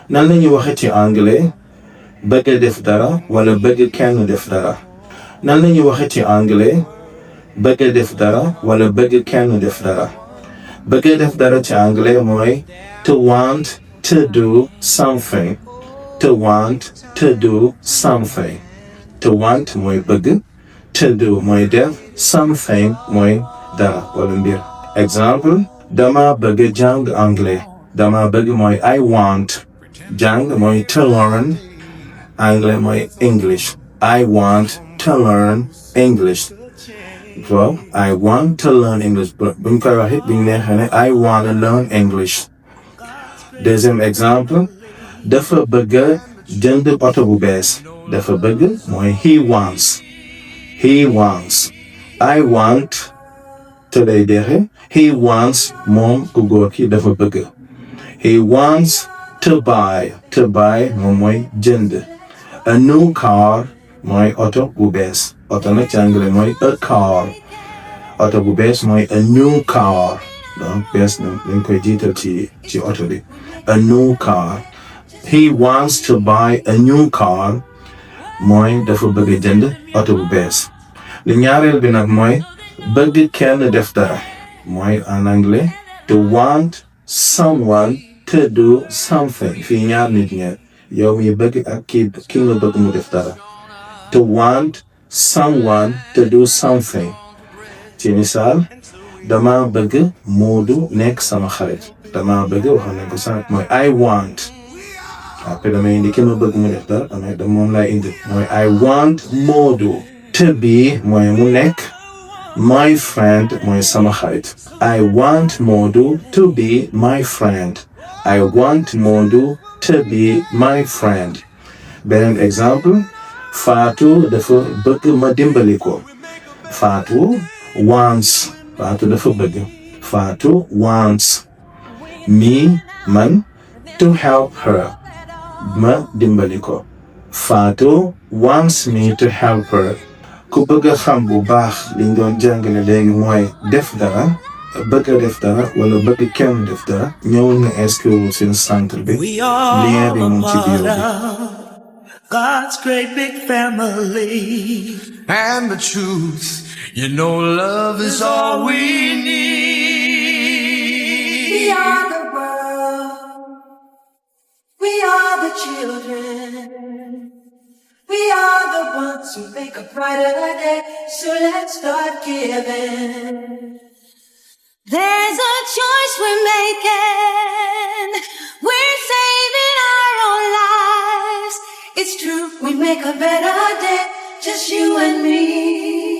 nan la ñuy waxee ci anglais bëgg def dara wala bëgg kenn def dara. nan la ñuy waxee ci anglais bëgg def dara wala bëgg kenn def dara. bëgg def dara ci anglais mooy to want to do something. to want to do something. to want mooy bëgg. to do mooy def. something mooy dara wala mbir. exemple dama bëgg jàng anglais. dama bëgg mooy I want. jàng mooy to learn. anglais mooy English. I want to learn English. so I want to learn English. buñ koy wax it buñ neexee ne I want to learn English. deuxième exemple dafa bëgg jënd oto bu bees. dafa bëgg mooy he wants. he wants. I want te lay dexe he wants moom ku góor ki dafa bëgg. he wants to buy. to buy moom mooy jënd. a new car mooy oto bu bees. oto nag ci anglais mooy a car. oto bu bees mooy a new car. donc bees na dañ koy jiital ci oto bi. a new car. he wants to buy a new car mooy dafa bëgg jënd oto bu bees. li ñaareel bi nag mooy bëgg kenn def dara mooy en anglais to want someone to do something. fii ñaar nit ñe yow mi bëgg ak ki nga bëgg mu def dara. to want someone to do something. ci misaal dama bëgg Moodu nekk sama xarit. dama bëgg wax nañ ko sànq mooy I want. après damay indi ki ma bëgg mu def dara moom lay indi mooy I want Moodu to be mooy mu nekk. my friend mooy sama xarit. I want Moodu to be my friend. I want Moodu to be my friend. beneen exemple Fatou dafa bëgg ma dimbali ko. Fatou wants. Fatou dafa bëgg. Fatou wants me man to help her. ma dimbali ko. Fatou wants me to help her. ku bëgg a xam bu baax liñ doon jàngale léegi mooy def dara bëgg a def dara wala bëgg kenn def dara ñëwul nga inscrire seen centre bi lien bi mu ci biir bi. God's great big family. And the truth, you know love is all we need. We are the world. We are the children. We are the ones who make a brighter day. So let's start giving. There's a choice we're making. We're saving our own lives. It's true, we make a better day, just you and me.